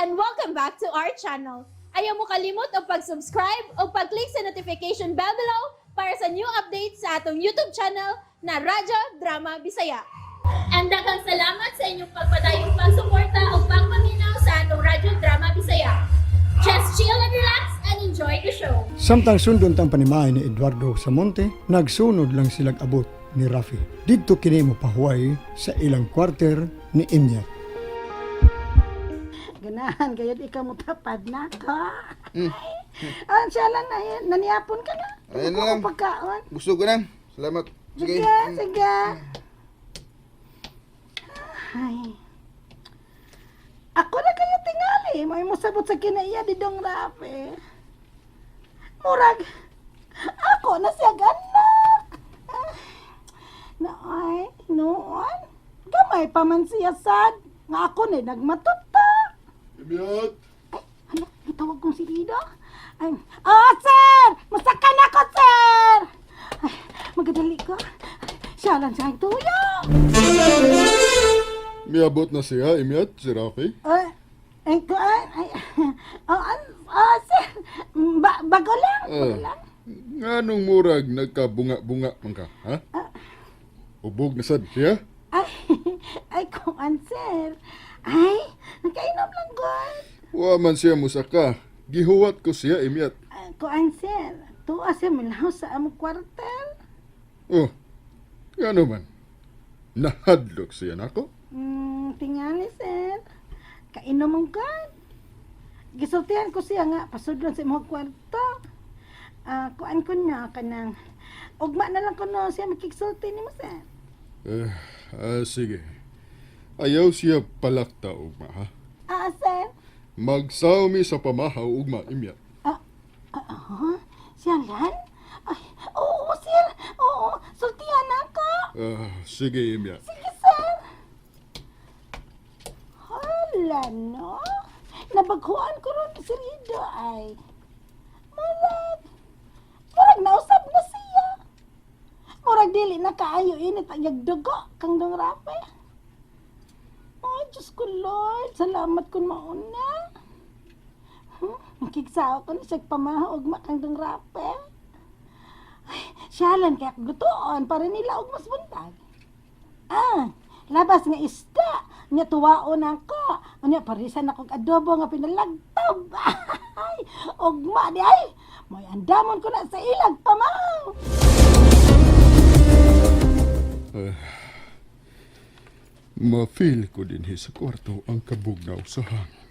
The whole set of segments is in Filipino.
and welcome back to our channel. Ayaw mo kalimot o pag-subscribe o pag-click sa notification bell below para sa new updates sa atong YouTube channel na Radyo Drama Bisaya. And daghang salamat sa inyong pagpadayong pagsuporta o pagpaminaw sa atong Radyo Drama Bisaya. Just chill and relax and enjoy the show. Samtang sundon tang panimahay ni Eduardo sa Monte, nagsunod lang silang abot ni Rafi. Didto kini mo pahuway sa ilang kwarter ni Imyat. Ganahan kayo di ka mo tapad na ka. Ang siya lang na yan. Naniyapon ka na. Ayan na lang. Pagkaon. Gusto ko na. Salamat. Sige, sige. Ay. Ako na kayo tingali. May musabot sa kinaiya di dong Rafi. Murag. Ako na siya ganak. Naay, noon. Gamay pa man siya sad. Nga ako na nagmatuta. Imyat! Ano, itawag kong si Ida? Ay, sir! Masakan ako, sir! Ay, magadali ka. Siya lang siya tuyo. Miabot na siya, Imyat, si Rafi. Sir, bago lang, bago lang. Nganong murag nagkabunga-bunga man ka, ha? Ubog na sad siya? Ay, kuan, sir. Ay, nakainom lang, God. Wa man siya musaka. Gihuwat ko siya, Imyat. Kuan, sir. Tuwa siya milaw sa among kwartel. Oh, ngano man? Nahadlok siya nako? Tingali, sir. Kainom ang God. Gisultihan ko siya nga, pasudlon sa imong kwarto. Kuan ko na, kanang, ugma na lang ko no siya makiksulti ni mo, sir. Sige. Ayaw siya palakta, ugma, ha? Sir. Magsawmi sa pamahaw, ugma, Imyat. Siya lan? Ay, oo, sir. Oo, sultihan na ka. Sige, Imyat. Sige, sir. Hala, no? Nabaghuan ko ron si Rida, ay. Murag nausap na siya. Murag dili na kaayo init ang yagdugo kang dong Rafi. Ay, Diyos ko, Lord. Salamat kung mauna. Makiksaw ko na siya pamahog makang Rape. Ay, siyalan kaya gutuon para nila og mas buntag. Labas nga isda. Nga tuwaon ako. Nga parisan akong adobo nga pinalagtab. Ay, ugma di ay. May andamon ko na sa ilag pamahaw. Ma-feel ko din sa kwarto ang kabugnaw sa hangin.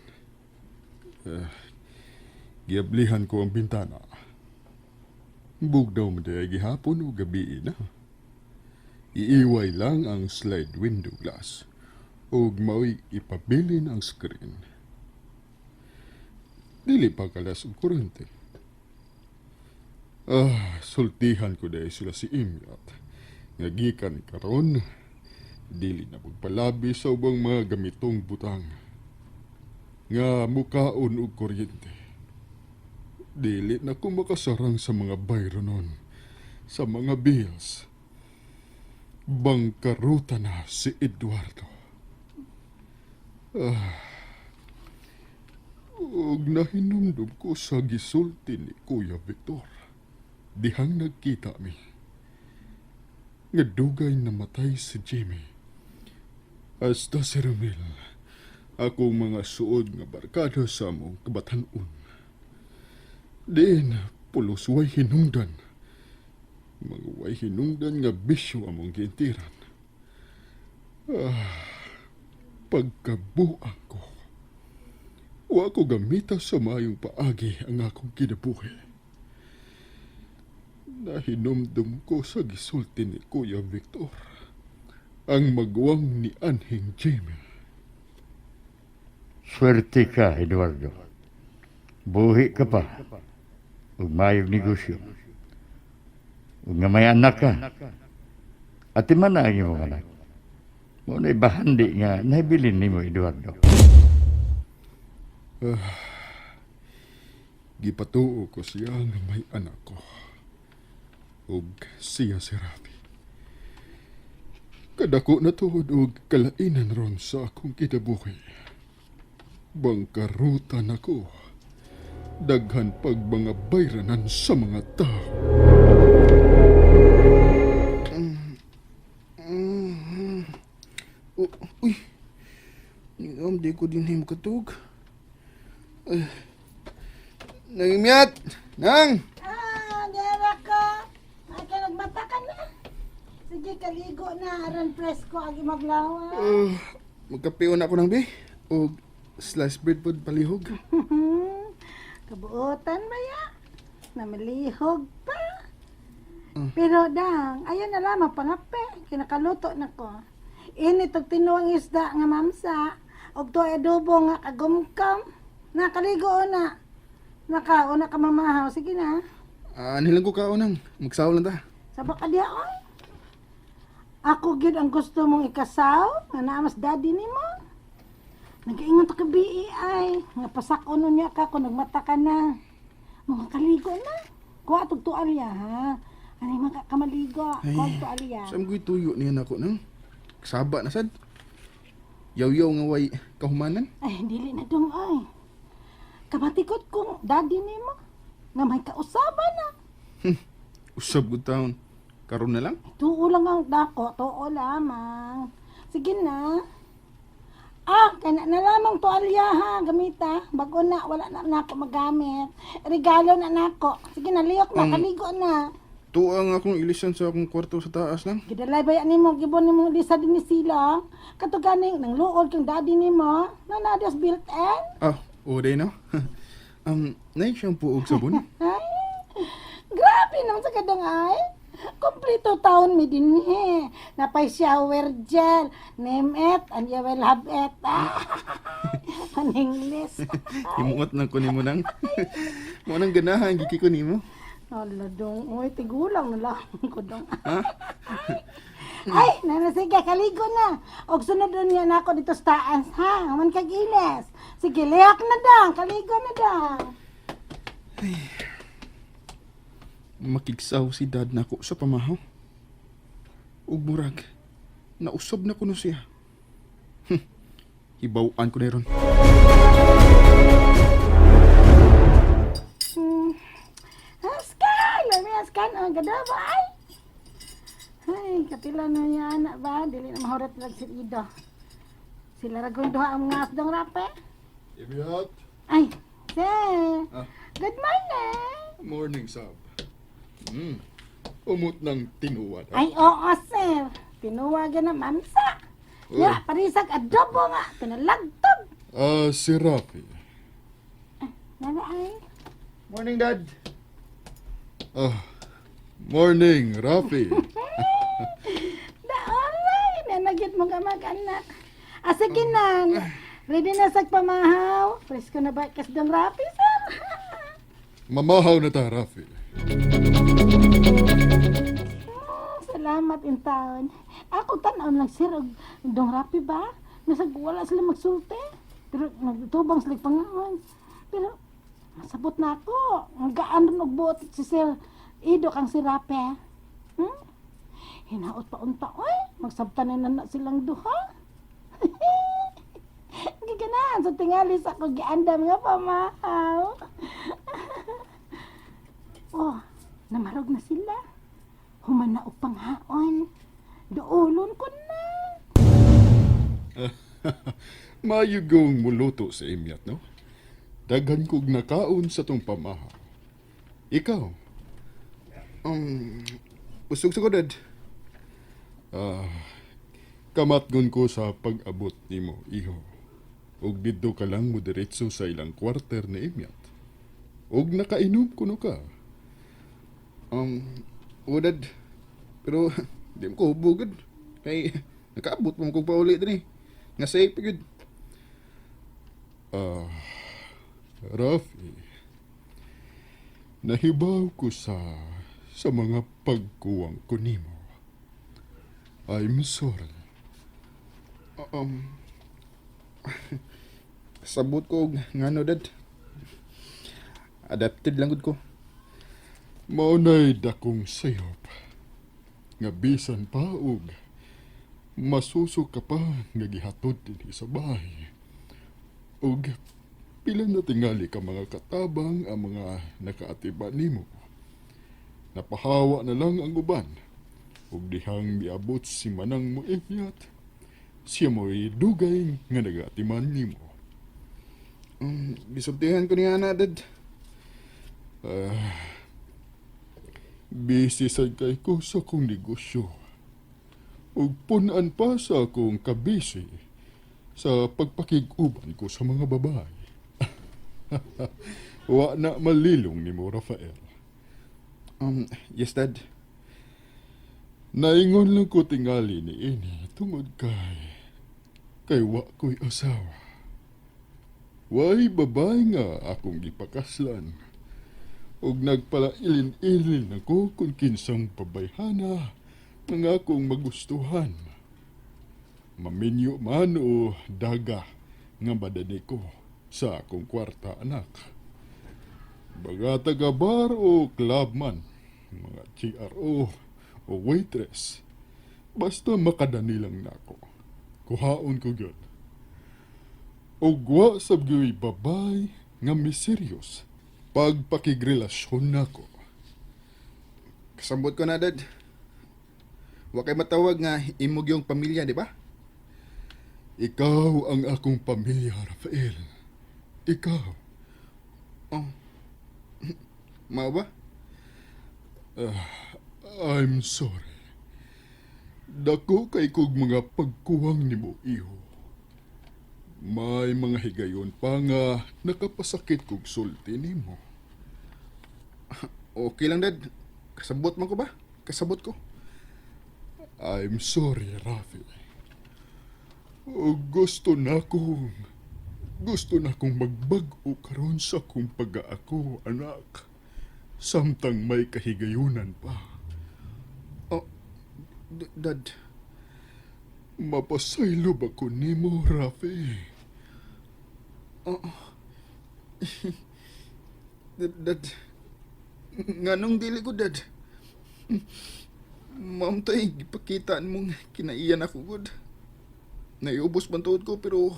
Giablihan ko ang bintana. Bugnaw mo day gihapon o gabi na. Iiway lang ang slide window glass o mao'y ipabilin ang screen. Dili pa kalas ang kurente. Sultihan ko day sila si Imyat. Ngagikan karon. Dili na magpalabi sa ubang mga gamitong butang. Nga mukaon og kuryente. Dili na ko makasarang sa mga bayro nun. Sa mga bills. Bangkaruta na si Eduardo. Og nahinumdum ko sa gisulti ni Kuya Victor. Dihang nagkita mi. Nga dugay namatay si Jimmy. Hasta si Romel, akong mga suod nga barkada sa among kabatanon. Diin, pulos way hinungdan. Mga way hinungdan nga bisyo among gintiran. Pagkabuang ko, wa ko gamita sa mayong paagi ang akong kinabuhi. Nahinumdum ko sa gisulti ni Kuya Victor. Ang magwang ni Anhing Jimmy. Swerte ka, Eduardo. Buhi ka pa. Ug mayong negosyo. Ug nga may anak ka. At man na ang iyong anak. Muna'y bahandi nga naibilin ni mo, Eduardo. Gipatuo ko siya nga may anak ko. Ug siya si Rafi. Kadako na tuod og kalainan ron sa akong kinabuhi. bangkarutan ako. Daghan pag mga bayranan sa mga tao. Uy, di ko din makatug. Nangimyat! Nang! Dera ka. Ay, ka nagmata ka na. Sige, kaligo na. Aron presko, agi maglawa. Magkapion ako ng be. O sliced bread pod palihog. Kabuotan ba ya? Na malihog pa. Pero dang, ayan na lang, mapangape. Kinakaluto na ko. Ini tog tinuang isda nga mamsa. Og to adobo nga kagumkam. Nakaligo na. Nakauna ka mamahaw. Sige na. Nilang ko kaunang. Magsaw lang ta. Sabak ka diya, oy. Ako gid ang gusto mong ikasaw. Nga naamas daddy ni mo. Nag-iingon to ka ay. Nga pasakon niya ka kung nagmata ka na. Mga kaligo na. Kuha tog tualya, ha? Ano yung mga kamaligo? Kuha tog tualya. Saan ko'y tuyo niyan ako nang? Kasaba na sad. Yaw-yaw nga way kahumanan. Ay, dili na dong, ay. Kabatikot kong daddy ni mo. Nga may kausaba na. Usab good taon. Karon na lang. Tuo lang ang dako. Tuo lamang. Sige na. Kaya na lamang tuwalya ha, gamita. Bago na, wala na ako magamit. Regalo na nako. Sige na, liyok na, kaligo na. Tuang akong ilisan sa akong kwarto sa taas lang. Gidalay ba yan ni mo, gibon ni mo lisa din ni sila. Katuganing, nang luod kang daddy ni mo, na nadas built-in. Day no? Nay shampoo og sabon. Ay, grabe naman sa kadang ay. Kompleto taon mi din he. Napay shower gel, name it, and you will have it. An English. Himuot na ko nimo nang. Mo nang ganahan giki ko nimo. Ala dong, oy tigulang na lang ko dong. Ay, sige, kaligo na. Og sunod niya na ako dito sa taas, ha? Man kag-ines. Sige, liyak na dang, kaligo na dang. Makigsaw si dad nako sa pamahaw. Ug murag nausab na kuno siya. Hibaw-an ko na ron. Askan, lami askan, ang ganda ba ay? Ay, katila na niya anak ba? Dili na mahurat lang si Ido. Sila ragong duha ang mga asdong rape. Ibiat. Ay, sir. Good morning. Morning, Sab. Umot ng tinuwa. Ay, oo, sir. Tinuwagan na mamsa. Ya, parisag adobo nga. Pinalagtog. Si Rafi. Nana ay. Morning, Dad. Morning, Rafi. Daolay, nanagit mo ka mag-anak. Sige na. Ready na sa pamahaw. Presko na ba kasdong Rafi, sir? Mamahaw na ta, Rafi. Salamat in taon. Ako tanaw lang, sir. Dong Rafi ba? Nasag wala sila magsulti. Pero nagtubang sila pangaon. Pero masabot na ako. Ang gaan rin og si sir Ido kang si Rafi. Hinaot pa unta. Oy, magsabtanan na silang duha. Giganahan sa tingali sa ko giandam nga pamahaw. Namarog na sila. Human na og panghaon. Doolon ko na. Mayugong muluto sa imyat, no? Daghan kog nakaon sa tong pamahaw. Ikaw? Usog sa kodad. Kamatgon ko sa pag-abot nimo, iho. Og didto ka lang mo diretso sa ilang kwarter na imyat. Og nakainom kuno ka. Udad. Pero di mo ko hubugad. Kay nakaabot mo kong pauli din eh. Nga safe pagod. Rafi. Nahibaw ko sa mga pagkuwang ko nimo. I'm sorry. Sabot ko ngano dad. Adapted lang gud ko. Maunay dakong sayop. Nga bisan pa og masuso ka pa nga gihatod dinhi sa bahay. Og pila na tingali ka mga katabang ang mga nakaatiba nimo. Napahawa na lang ang uban. Ug dihang miabot si manang mo imyat, siya mo'y dugay nga nagatiman nimo. Bisultihan ko niya na, Dad. Busy sad kay ko sa kong negosyo. Ug punan pa sa akong kabisi sa pagpakig-uban ko sa mga babae. Wa na malilong ni mo, Rafael. Yes, Dad. Naingon lang ko tingali ni ini tungod kay wa ko'y asawa. Way babae nga akong gipakaslan. Og nagpalailin-ilin ako kung kinsang pabayhana ng akong magustuhan. Maminyo man o daga nga madani ko sa akong kwarta anak. Baga taga bar o club man, mga CRO o waitress, basta makadani lang nako. Kuhaon ko gyud. Og wa sab gyud babay nga miseryos pagpakigrelasyon nako. Kasambot ko na, Dad. Wa kay matawag nga imog yung pamilya, di ba? Ikaw ang akong pamilya, Rafael. Ikaw. Mao ba? I'm sorry. Dako kay kog mga pagkuwang nimo, iho. May mga higayon pa nga nakapasakit kog sulti nimo. Okay lang, Dad. Kasabot man ko ba? Kasabot ko. I'm sorry, Rafi. O gusto na kong magbag-o karon sa kong pag-aako, anak. Samtang may kahigayunan pa. Dad. Mapasaylo ba ko nimo, Rafi? Dad. Nganong dili ko, Dad? Ma'am tay, gipakitaan mong kinaiyan ako, God. Naiubos man tuod ko, pero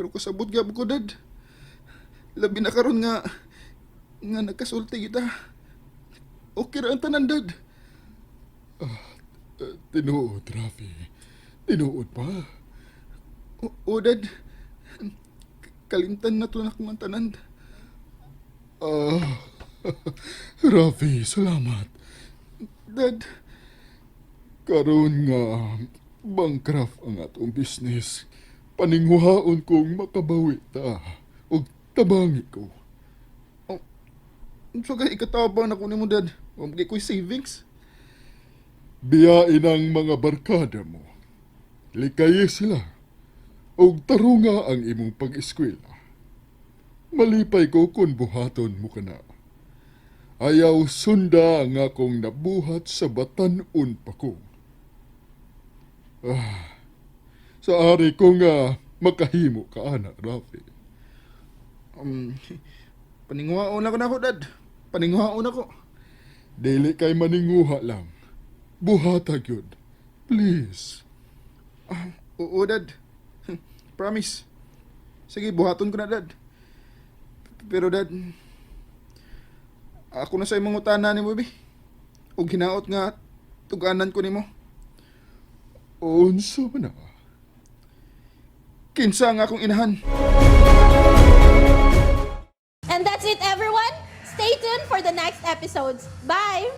kasabot gyud ko, Dad. Labi na karon nga nagkasulti kita. Okay ra ang tanan, Dad. Tinuod, Rafi. Tinuod pa. O, Dad. Kalimtan na to na akong tanan. Rafi, salamat. Dad. Karon nga bankrupt ang atong business. Paninghuhaon kong makabawi ta. Og tabangi ko. So kay ikatabang na ko nimo, Dad. Wamgay ko'y savings. Biyain ang mga barkada mo. Likaye sila. Og tarunga ang imong pag-eskwela. Malipay ko kung buhaton mo ka na. Ayaw sunda nga akong nabuhat sa batan-on pa ko. Sa ari ko nga makahimo ka, anak, Rafi. Paninghuaon ako na ako, Dad. Paninghuaon ako. Dili kay maninguha lang. Buhatag yun. Please. Oo, Dad. Promise. Sige, buhaton ko na, Dad. Pero, Dad, ako na sa imong utana ni mo, Bi. O hinaot nga, tuganan ko ni mo. Unsa man na? Kinsa nga akong inahan. And that's it, everyone. Stay tuned for the next episodes. Bye!